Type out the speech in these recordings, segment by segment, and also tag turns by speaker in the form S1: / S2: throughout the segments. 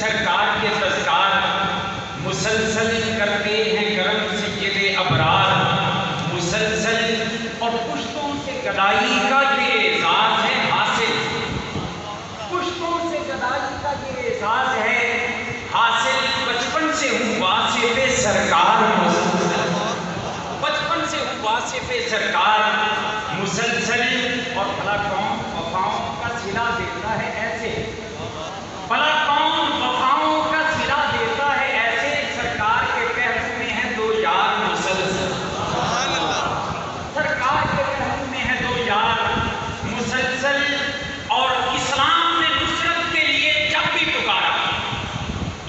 S1: سرکار کے تذکار، مسلسل کرتے ہیں کرم سید ابرار، مسلسل اور پشتوں سے گدائی کا یہ اعزاز ہے حاصل، پشتوں سے گدائی کا یہ اعزاز ہے حاصل، بچپن سے ہوں واصف سرکار مسلسل، بچپن سے ہوں واصف سرکار مسلسل، اور بھلا کون وفاؤں کا صلہ دیتا ہے ایسے، بھلا کون وفاؤں کا صلہ دیتا ہے ایسے، سرکار کے پہلو میں ہیں دو یار مسلسل، سرکار کے پہلو میں ہیں دو یار مسلسل، اور اسلام نے نصرت کے لیے جب بھی پکارا،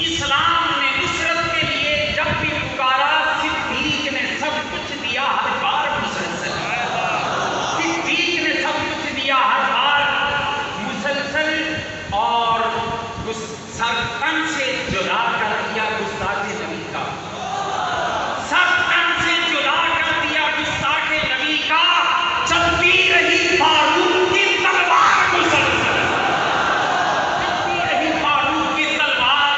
S1: اسلام نے نصرت کے لیے جب بھی پکارا، صدیق نے سب کچھ دیا ہر بار مسلسل، صدیق نے سب کچھ دیا ہر بار مسلسل، اور سر تن سے جدا کر دیا گستاخ نبی کا، سر تن سے جدا کر دیا گستاخ نبی کا، چلتی رہی فاروق کی تلوار مسلسل، چلتی رہی فاروق کی تلوار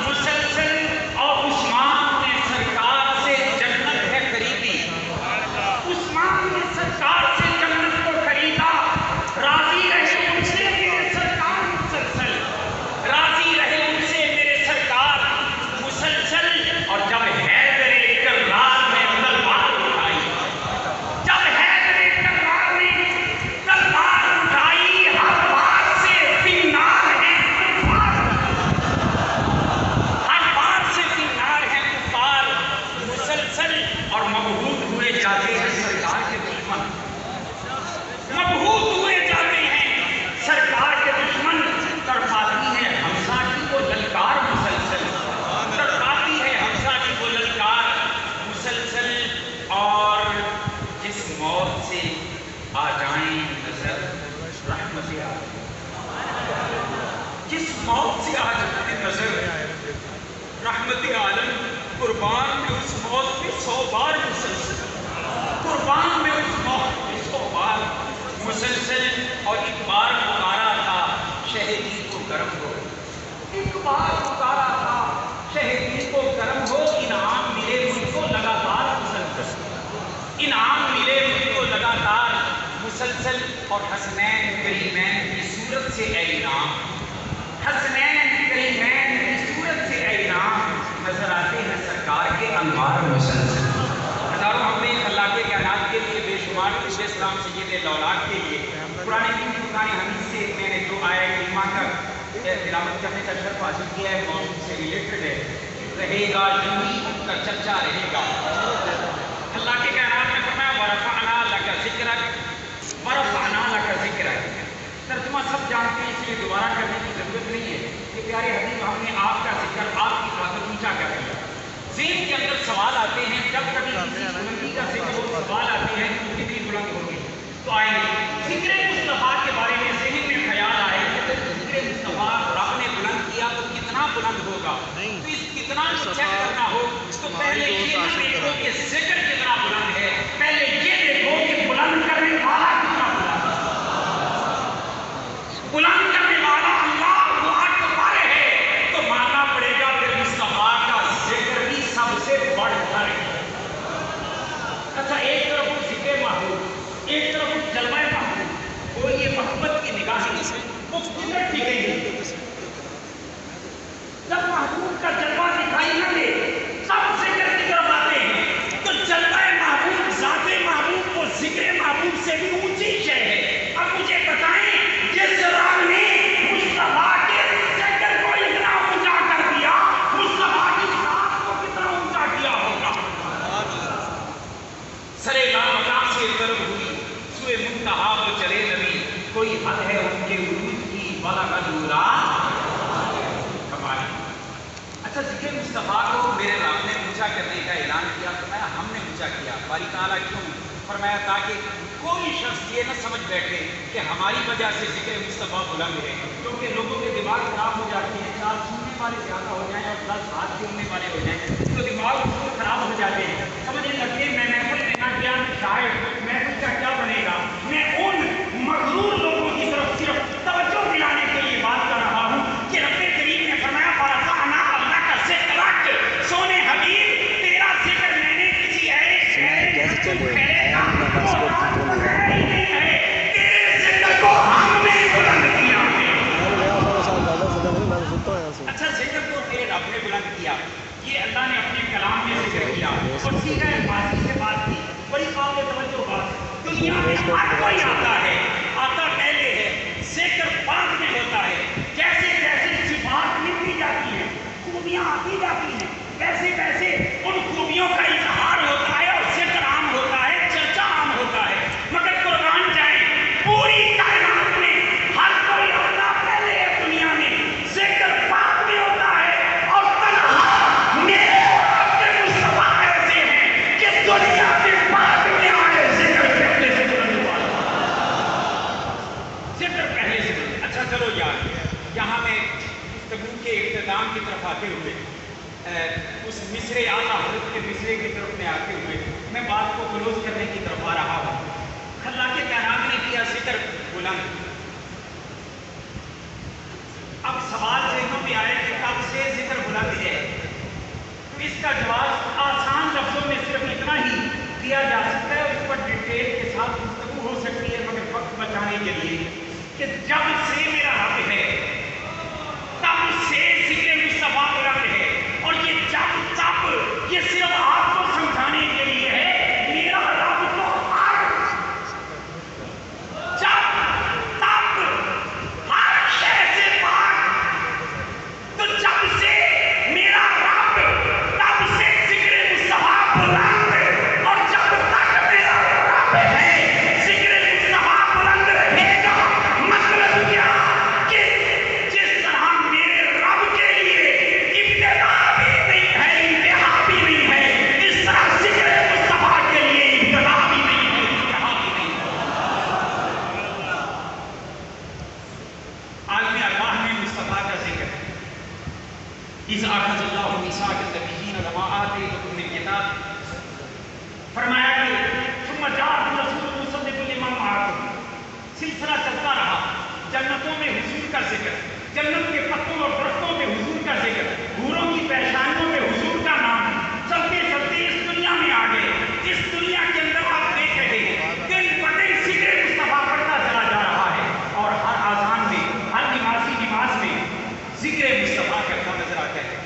S1: مسلسل، اور عثمان نے سرکار سے جنت ہے خریدی، عثمان نے سرکار سے جنت کو خریدا، راضی رہے ان سے میرے سرکار مسلسل، راضی رہے ان سے میرے سرکار مسلسل، اور جب حیدر کرار نے تلوار اٹھائی، جب حیدر کرار نے تلوار اٹھائی، ہر بار سے فنار ہے کفار، ہر بار سے فنار ہے کفار مسلسل، اور مبہوت ہوئے جاتے ہیں سرکار کے دشمن، مبہوت ہوئے جاتے ہیں سرکار کے دشمن، تڑپاتی ہے حمزہ کی وہ للکار مسلسل، تڑپاتی ہے حمزہ کی وہ للکار مسلسل، اور جس موت سے آ جائیں نظر رحمت عالم، جس موت سے آ جائیں نظر رحمت عالم، قربان میں اس موت پہ 100 بار مسلسل، قربان میں اس موت پہ 100 بار مسلسل، اور ایک بار پکارا تھا شہیدی کو گرم ہو، ایک بار پکارا تھا شہیدی کو گرم ہو، انعام ملے مجھ کو لگاتار مسلسل، انعام ملے مجھ کو لگاتار مسلسل، اور حسنین کریمین کی صورت سے اے انعام، حسنین کریمین کی صورت سے اے انعام، نظر آتے ہیں سرکار کے انوار مسلسل، ہزاروں ہمیں اللہ کے کائنات کے لیے بے شمار علیہ السلام سید الاولاد کے لیے قرآن کی قرآن حدیث سے میں نے جو آیا کلمہ کا تلاوت کرنے کا شرف حاصل کیا ہے، موضوع سے ریلیٹڈ ہے، رہے گا یوں ہی ان کا چرچا رہے گا، اللہ کے کائنات میں فرمایا وَرَفَعْنَا لَكَ ذِكْرَكَ وَرَفَعْنَا لَكَ ذِكْرَكَ، ترجمہ سب جانتے ہیں اس لیے دوبارہ کرنے کی ضرورت نہیں ہے کہ پیارے حبیب ہم نے آپ کا ذکر آپ کی خاطر اونچا کر دیا، ذہن کے اندر سوال آتے ہیں، جب کبھی کسی بلندی کا ذکر ہو سوال آتے ہیں کہ کتنی بلند ہوگی، تو آئیں گے ذکر مصطفیٰ کے بارے میں ذہن میں خیال آئے کہ ذکر مصطفیٰ رب نے بلند کیا تو کتنا بلند ہوگا، تو اس کتنا کو چیک کرنا ہو تو پہلے یہ نہ دیکھو کہ ذکر کتنا بلند ہے، پہلے یہ دیکھو کہ بلند کرنے والا کتنا بلند ہے، بلند کرنے والا اللہ اکبر ہے، تو ماننا پڑے گا کہ مصطفیٰ کا ذکر بھی سب سے بڑھ کر ہے۔ اچھا ایک طرف وہ ذکر محبوب، ایک طرف وہ جلوہ محبوب، وہ یہ محبت کی نگاہیں وہ کدھر ٹھیک گئی، جب محبوب کا جلوہ دکھائی نہ دے سب ذکر کی طرف آتے ہیں، تو جلوہ محبوب ذات محبوب کو ذکر محبوب سے بھی اونچی شے ہے۔ اب مجھے بتائیں جس رب نے مصطفیٰ کے ذکر کو اتنا اونچا کر دیا، مصطفیٰ کی ذات کو کتنا اونچا کیا ہوگا۔ سرے لامکان سے طرف ہوئی سوئے منتہا وہ چلے نبی، کوئی حد ہے ان کے وجود کی بلغ نورا کمالی۔ اچھا ذکر مصطفیٰ کو میرے رب نے اونچا کرنے کا اعلان کیا، فرمایا ہم نے اونچا کیا، باری تعالیٰ کیوں؟ فرمایا تاکہ کوئی شخص یہ نہ سمجھ بیٹھے کہ ہماری وجہ سے ذکر مصطفیٰ بلند ہے، کیونکہ لوگوں کے دماغ خراب ہو جاتے ہیں، 4 سننے والے زیادہ ہو جائیں اور 10 ہاتھ جوڑنے والے ہو جائیں تو دماغ خراب ہو جاتے ہیں، سمجھنے لگتے ہیں میں محفل میں نہ گیا شاید محفل کا کیا بنے گا۔ میں ان مغرور لوگوں کی طرف صرف توجہ دلانے کے لیے بات کر رہا ہوں کہ رب کریم نے فرمایا یہاں میں گفتگو کے اختتام کی طرف آتے ہوئے اس مصرع اعلیٰ حضرت کے مصرع کی طرف میں آتے ہوئے میں بات کو کلوز کرنے کی طرف آ رہا ہوں۔ اللہ کے کائنات نے کیا ذکر بلند۔ اب سوال ذہنوں میں آئے کہ کب سے ذکر بلند ہے، تو اس کا جواب آسان لفظوں میں صرف اتنا ہی دیا جا سکتا ہے، اس پر ڈیٹیل کے ساتھ گفتگو ہو سکتی ہے مگر وقت بچانے کے لیے، کہ جب سے میرا رب ہے تب سے ذکر مصطفیٰ بلند ہے۔ اور یہ جب تب یہ صرف آپ کو سمجھانے کے لیے ہے، میرا رب تو ہر جب تب ہر شے سے پاک، تو جب سے میرا رب تب سے ذکر مصطفیٰ بلند، اور جب تک میرا رب ہے ذکر مصطفیٰ بلند رہے گا۔ مطلب کیا کہ جس طرح میرے رب کے لیے ابتدا بھی نہیں ہے انتہا بھی نہیں ہے، اس طرح ذکر مصطفیٰ کے لیے ابتدا بھی نہیں ہے انتہا بھی نہیں ہے۔ عالم اللہ میں مصطفیٰ کا ذکر ہے۔ اِذْ أَخَذَ اللَّهُ مِيثَاقَ النَّبِيِّينَ لَمَا آتَيْتُكُم مِّن کتاب، فرمایا کہ ثُمَّ جَاءَكُمْ رَسُولٌ مُصَدِّقٌ لِّمَا مَعَكُمْ، سلسلہ چلتا رہا، جنتوں میں حضور کا ذکر، جنت کے پتوں اور درختوں میں حضور کا ذکر، حوروں کی پیشانیوں میں حضور کا نام، چلتے چلتے اس دنیا میں آ گئے۔ اس دنیا کے اندر آپ دیکھ رہے ہیں دن بدن ذکر مصطفیٰ بڑھتا چلا جا رہا ہے، اور ہر اذان میں، ہر نمازی نماز میں ذکر مصطفیٰ کرتا نظر آتا ہے۔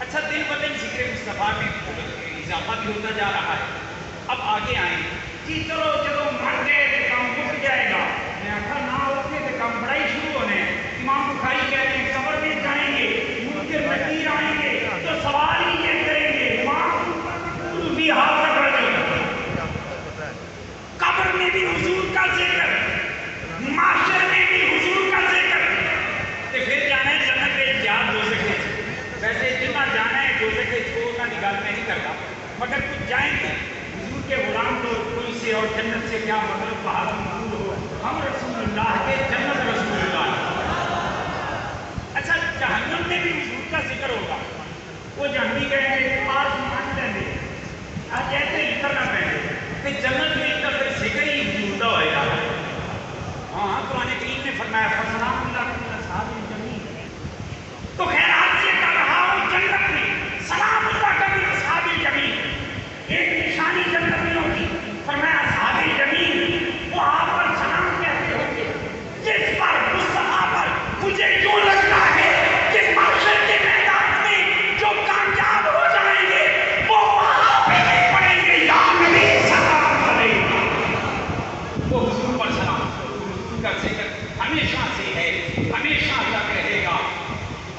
S1: اچھا، دن بدن ذکر مصطفیٰ میں اضافہ بھی ہوتا جا رہا ہے۔ اب آگے آئیں کہ چلو جب مر گئے تو کام رک جائے گا، میں آخر نہ اٹھنے تو کام بڑا ہی شروع ہونے۔ امام بخاری کہتے ہیں قبر میں جائیں گے، منکر نکیر آئیں گے تو سوال ہی یہ کریں گے امام بھی حاضر رجل، قبر میں بھی حضور کا ذکر، معاشر میں بھی حضور کا ذکر، تو پھر جانا ہے جنت میں یاد ہو سکے۔ ویسے جتنا جانا ہے جو سکے چھوڑنا نگال میں نہیں کرتا، مگر کچھ جائیں گے حضور کے غلام تو کوئی سے اور جنت سے کیا مطلب بہت مقبول ہو، ہم رسول اللہ کے جنت رسول اللہ۔ اچھا، جہنم میں بھی حضور کا ذکر ہوگا، وہ جہنمی کہیں گے آج مان لیں گے آج ایسے اتر نہ پہنے، کہ جنت میں اتر پھر ذکر ہی حضور کا ہوئے گا۔ ہاں، قرآن کریم نے فرمایا فَسَلَامُ عَلَىٰ أَصْحَابِ الْجَحِيمِ، تو خیرات سے کر رہا ہوں جنت میں سلام اللہ کا بھی اصحاب الجحیم، ایک نشانی جنت میں ہوگی۔ فرمایا اصحاب الجحیم وہ آپ پر سلام کہتے ہوں گے، جس پر مصطفیٰ پر مجھے یوں لگتا ہے کہ محشر کے میدان میں جو کامیاب ہو جائیں گے وہ وہاں پہ بھی پڑھیں گے یا نبی سلام علیکم، وہ حضور پر سلام۔ حضور کا ذکر ہمیشہ سے ہے، ہمیشہ تک رہے گا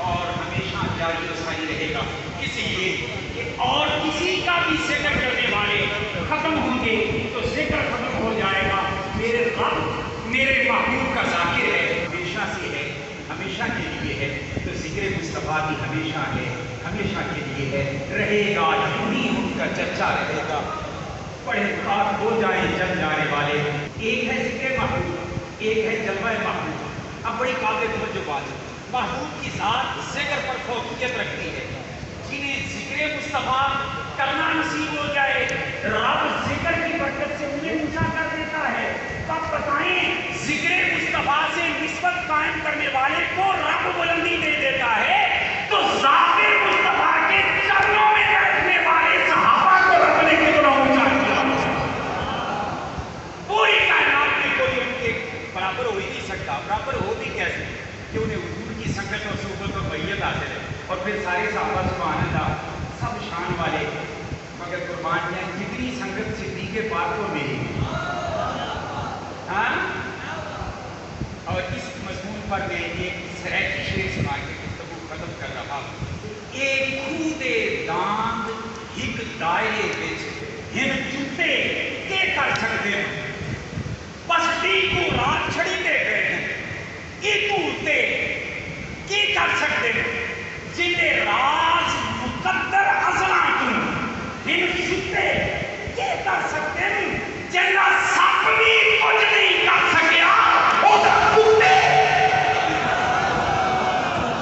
S1: اور ہمیشہ جاری و ساری رہے گا، اس لیے کہ اور کسی کا بھی ذکر کرنے والے ختم ہوں گے تو ذکر ختم ہو جائے گا۔ میرے رب میرے محبوب کا ذاکر ہے، ہمیشہ سے ہے، ہمیشہ کے لیے ہے، تو ذکر مصطفیٰ بھی ہمیشہ ہے، ہمیشہ کے لیے ہے، رہے گا، یوں ہی ان کا چرچا رہے گا۔ پڑھے خاک ہو جائیں جل جانے والے۔ ایک ہے ذکر محبوب، ایک ہے جلوہ محبوب۔ اب بڑی قابل توجہ بات ہے، محبوب کی ذات ذکر پر فوقیت رکھتی ہے، جنہیں ذکر مصطفیٰ کرنا نصیب ہو جائے رب ذکر کی برکت سے انہیں اونچا کر دیتا ہے۔ تب بتائیں ذکر مصطفیٰ سے نسبت قائم کرنے والے کو رب بلندی دے دیتا ہے، تو ذاکر مصطفیٰ کے چرنوں میں بیٹھنے والے صحابہ کو رب نے کتنا اونچا کیا۔ پوری کائنات میں کوئی ان کے برابر ہو ہی نہیں سکتا، برابر ہو بھی کیسے کہ انہیں حضور کی سنگت اور صحبت اور بیعت حاصل ہے، اور پھر سارے صحابہ سبحان اللہ سب شان والے، مگر قربان ہے کتنی سنگت صدیق پاک کو ملی۔ ہاں، اور اس مضمون پر میں ایک سریتی شعر سنا کے گفتگو ختم کر رہا ہوں۔ ایک خودے داند ایک دائرے وچ ہن جُتے کے کر سکتے ہیں، بس ڈی کو رات چھڑی